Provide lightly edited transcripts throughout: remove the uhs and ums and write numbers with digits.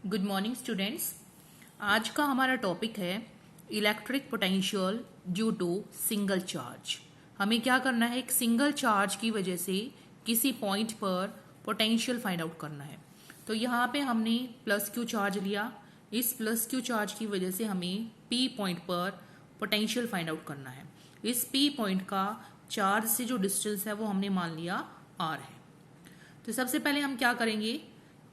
Good morning students. आज का हमारा टॉपिक है electric potential due to single charge. हमें क्या करना है, एक सिंगल चार्ज की वजह से किसी पॉइंट पर पोटेंशियल फाइंड आउट करना है। तो यहाँ पे हमने प्लस क्यू चार्ज लिया। इस प्लस क्यू चार्ज की वजह से हमें पी पॉइंट पर पोटेंशियल फाइंड आउट करना है। इस पी पॉइंट का चार्ज से जो डिस्टेंस है वो हमने मान लिया आर है। तो सबसे पहले हम क्या करेंगे,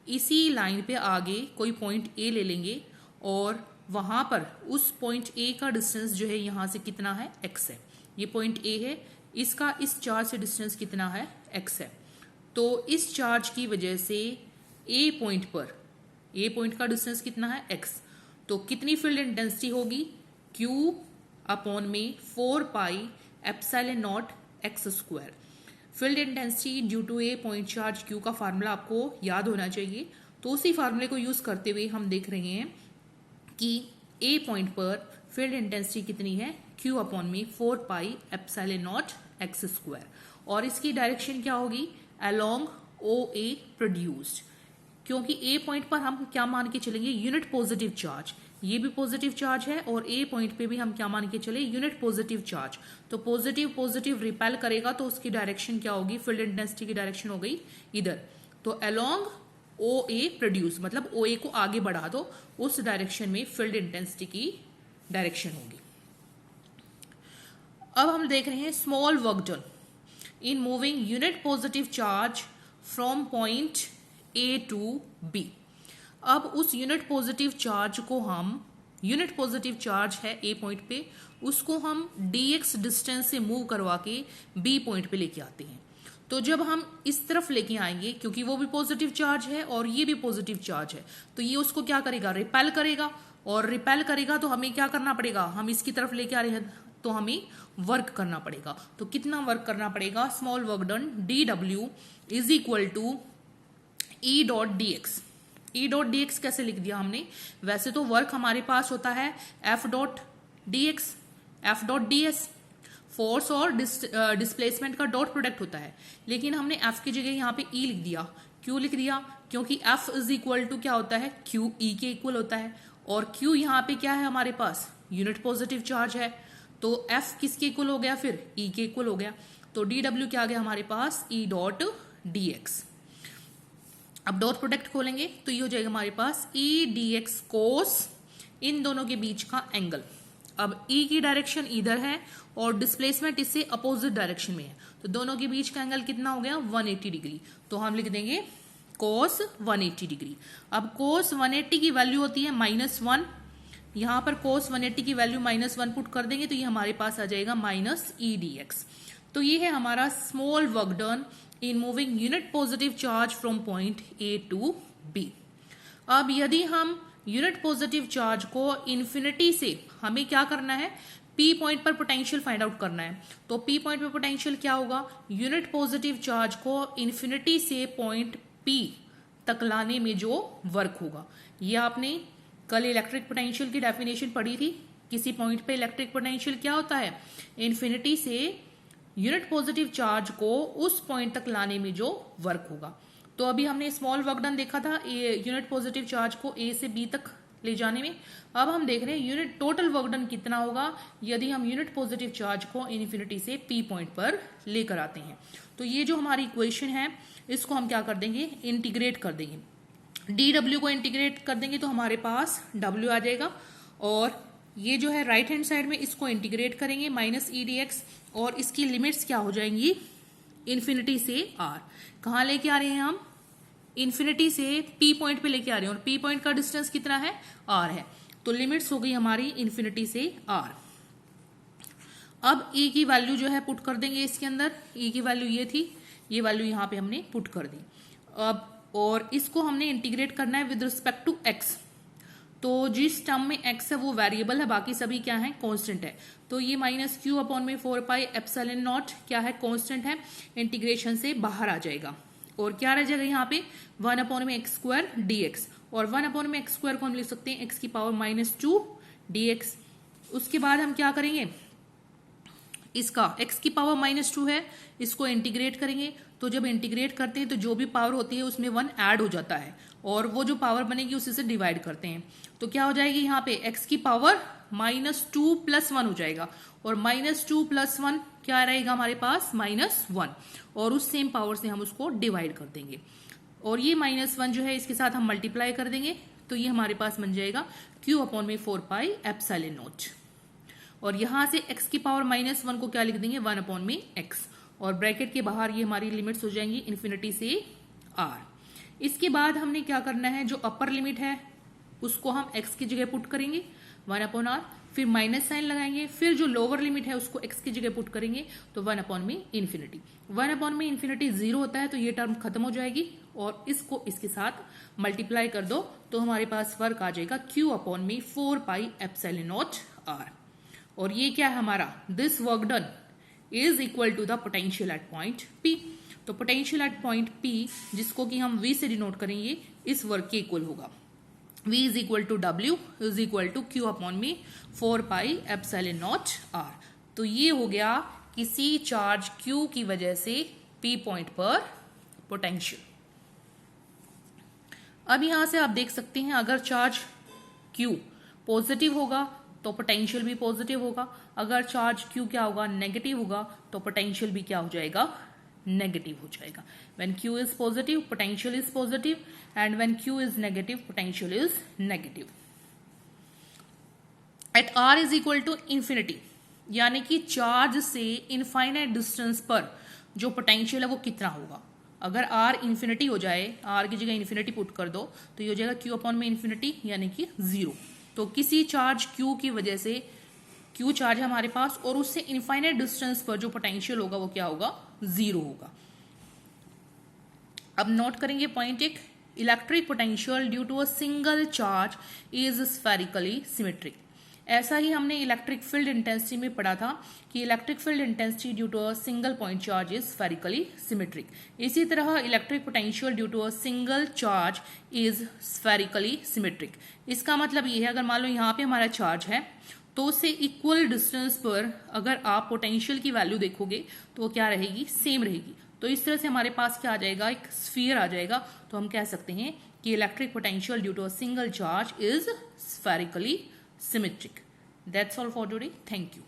इसी लाइन पे आगे कोई पॉइंट ए ले लेंगे और वहां पर उस पॉइंट ए का डिस्टेंस जो है यहां से कितना है, एक्स है। ये पॉइंट ए है, इसका इस चार्ज से डिस्टेंस कितना है, एक्स है। तो इस चार्ज की वजह से ए पॉइंट का डिस्टेंस कितना है, एक्स। तो कितनी फील्ड इंटेंसिटी होगी, क्यू अपॉन में 4 pi epsilon naught x square. Field intensity due to a point charge q का फार्मूला आपको याद होना चाहिए। तो उसी फार्मूले को यूज करते हुए हम देख रहे हैं कि ए पॉइंट पर फील्ड इंटेंसिटी कितनी है, क्यू अपॉन में 4 pi epsilon naught x square. और इसकी डायरेक्शन क्या होगी, अलोंग ओ ए प्रोड्यूस्ड। क्योंकि ए पॉइंट पर हम क्या मान के चलेंगे, यूनिट पॉजिटिव चार्ज। ये भी पॉजिटिव चार्ज है और ए पॉइंट पे भी हम क्या मान के चले, यूनिट पॉजिटिव चार्ज। तो पॉजिटिव पॉजिटिव रिपेल करेगा तो उसकी डायरेक्शन क्या होगी, फील्ड इंटेंसिटी की डायरेक्शन हो गई इधर। तो अलोंग ओ ए प्रोड्यूस मतलब ओ ए को आगे बढ़ा दो, उस डायरेक्शन में फील्ड इंटेंसिटी की डायरेक्शन होगी। अब हम देख रहे हैं small work done in moving unit positive charge from point A to B. अब उस यूनिट पॉजिटिव चार्ज को हम, यूनिट पॉजिटिव चार्ज है ए पॉइंट पे, उसको हम dx डिस्टेंस से मूव करवा के बी पॉइंट पे लेके आते हैं। तो जब हम इस तरफ लेके आएंगे, क्योंकि वो भी पॉजिटिव चार्ज है और ये भी पॉजिटिव चार्ज है, तो ये उसको क्या करेगा, रिपेल करेगा। और रिपेल करेगा तो हमें क्या करना पड़ेगा, हम इसकी तरफ लेके आ रहे हैं तो हमें वर्क करना पड़ेगा। तो कितना वर्क करना पड़ेगा, small work done dw is equal to E dot d x. E dot d x कैसे लिख दिया हमने, वैसे तो वर्क हमारे पास होता है F dot d x, F dot D S, force और डिस्प्लेसमेंट का डॉट प्रोडक्ट होता है। लेकिन हमने एफ की जगह यहाँ पे ई लिख दिया। क्यों लिख दिया, क्योंकि एफ इज इक्वल टू क्या होता है, क्यू ई के इक्वल होता है। और क्यू यहाँ पे क्या है हमारे पास, यूनिट पॉजिटिव चार्ज है। तो एफ किसके इक्वल हो गया, फिर ई के इक्वल हो गया। तो डी डब्ल्यू क्या आ गया हमारे पास, ई डॉट डी एक्स। अब डॉट प्रोडक्ट खोलेंगे तो ये हो जाएगा हमारे पास ई डी एक्स कोस इन दोनों के बीच का एंगल। अब ई की डायरेक्शन इधर है और डिस्प्लेसमेंट इससे अपोजिट डायरेक्शन में है, तो दोनों के बीच का एंगल कितना हो गया, 180 डिग्री। तो हम लिख देंगे कोस 180 डिग्री। अब कोस 180 की वैल्यू होती है -1। यहां पर कोस 180 की वैल्यू -1 पुट कर देंगे तो ये हमारे पास आ जाएगा माइनस ई डी एक्स। तो ये है हमारा small work done in moving unit positive charge from point A to B. अब यदि हम यूनिट पॉजिटिव चार्ज को इन्फिनिटी से, हमें क्या करना है, पी पॉइंट पर पोटेंशियल फाइंड आउट करना है। तो पी पॉइंट पर पोटेंशियल क्या होगा, यूनिट पॉजिटिव चार्ज को इन्फिनिटी से पॉइंट पी तक लाने में जो वर्क होगा। ये आपने कल इलेक्ट्रिक पोटेंशियल की डेफिनेशन पढ़ी थी। किसी पॉइंट पे इलेक्ट्रिक पोटेंशियल क्या होता है, इन्फिनिटी से यूनिट पॉजिटिव चार्ज को उस पॉइंट तक लाने में जो वर्क होगा। तो अभी हमने स्मॉल वर्क डन देखा था यूनिट पॉजिटिव चार्ज को ए से बी तक ले जाने में। अब हम देख रहे हैं यूनिट टोटल वर्क डन कितना होगा यदि हम यूनिट पॉजिटिव चार्ज को इन्फिनिटी से पी पॉइंट पर लेकर आते हैं। तो ये जो हमारी इक्वेशन है इसको हम क्या कर देंगे, इंटीग्रेट कर देंगे। डी डब्ल्यू को इंटीग्रेट कर देंगे तो हमारे पास डब्ल्यू आ जाएगा। और ये जो है राइट हैंड साइड में इसको इंटीग्रेट करेंगे माइनस ई डी एक्स, और इसकी लिमिट्स क्या हो जाएंगी, इन्फिनिटी से आर। कहाँ लेके आ रहे हैं हम, इन्फिनिटी से पी पॉइंट पे लेके आ रहे हैं और पी पॉइंट का डिस्टेंस कितना है, आर है। तो लिमिट्स हो गई हमारी इन्फिनिटी से आर। अब ई की वैल्यू जो है पुट कर देंगे इसके अंदर। ई की वैल्यू ये थी, ये वैल्यू यहाँ पे हमने पुट कर दी। अब और इसको हमने इंटीग्रेट करना है विद रिस्पेक्ट टू एक्स। तो जिस टर्म में x है वो वेरिएबल है, बाकी सभी क्या है, कांस्टेंट है। तो ये माइनस क्यू अपॉन में 4 पाई एप्सिलॉन नॉट क्या है, कांस्टेंट है, इंटीग्रेशन से बाहर आ जाएगा। और क्या रह जाएगा यहाँ पे, 1 अपॉन में एक्स स्क्वायर डी एक्स। और 1 अपॉन में एक्स स्क्वायर को हम लिख सकते हैं एक्स की पावर -2 डी एक्स। उसके बाद हम क्या करेंगे, इसका x की पावर -2 है, इसको इंटीग्रेट करेंगे तो जब इंटीग्रेट करते हैं तो जो भी पावर होती है उसमें 1 ऐड हो जाता है और वो जो पावर बनेगी उसी से डिवाइड करते हैं। तो क्या हो जाएगी यहाँ पे x की पावर -2 + 1 हो जाएगा और -2 + 1 क्या रहेगा हमारे पास -1 और उस सेम पावर से हम उसको डिवाइड कर देंगे और ये -1 जो है इसके साथ हम मल्टीप्लाई कर देंगे तो ये हमारे पास बन जाएगा Q/4πε0 और यहां से x की पावर -1 को क्या लिख देंगे 1/x और ब्रैकेट के बाहर ये हमारी लिमिट्स हो जाएंगी इन्फिनिटी से r। इसके बाद हमने क्या करना है, जो अपर लिमिट है उसको हम x की जगह पुट करेंगे 1/r, फिर माइनस साइन लगाएंगे, फिर जो लोअर लिमिट है उसको x की जगह पुट करेंगे तो 1/∞। 1/∞ 0 होता है तो ये टर्म खत्म हो जाएगी और इसको इसके साथ मल्टीप्लाई कर दो तो हमारे पास फर्क आ जाएगा Q/4πε0r। और ये क्या है हमारा, this work done is equal to the potential at point P। तो पोटेंशियल एट पॉइंट P जिसको कि हम V से डिनोट करेंगे इस वर्क के इक्वल होगा। V is equal to W is equal to Q/4πε0r। तो ये हो गया किसी चार्ज Q की वजह से P पॉइंट पर पोटेंशियल। अब यहां से आप देख सकते हैं अगर चार्ज Q पॉजिटिव होगा तो पोटेंशियल भी पॉजिटिव होगा, अगर चार्ज Q क्या होगा नेगेटिव होगा तो पोटेंशियल भी क्या हो जाएगा नेगेटिव हो जाएगा। When Q is positive, potential is positive, and when Q is negative, potential is negative. At R is equal to infinity, यानी कि चार्ज से इनफाइनाइट डिस्टेंस पर जो पोटेंशियल है वो कितना होगा। अगर R इन्फिनिटी हो जाए, R की जगह इन्फिनिटी पुट कर दो तो ये हो जाएगा Q/∞ यानी कि 0। तो किसी चार्ज Q की वजह से, Q चार्ज है हमारे पास और उससे इनफाइनाइट डिस्टेंस पर जो पोटेंशियल होगा वो क्या होगा 0 होगा। अब नोट करेंगे point 1, electric potential due to a single charge is spherically symmetric. ऐसा ही हमने इलेक्ट्रिक फील्ड इंटेंसिटी में पढ़ा था कि electric field intensity due to a single point charge is spherically symmetric. इसी तरह electric potential due to a single charge is spherically symmetric. इसका मतलब ये है अगर मान लो यहाँ पे हमारा चार्ज है तो उससे इक्वल डिस्टेंस पर अगर आप पोटेंशियल की वैल्यू देखोगे तो वो क्या रहेगी, सेम रहेगी। तो इस तरह से हमारे पास क्या आ जाएगा, एक स्फीयर आ जाएगा। तो हम कह सकते हैं कि electric potential due to a single charge is spherically symmetric. That's all for today, thank you.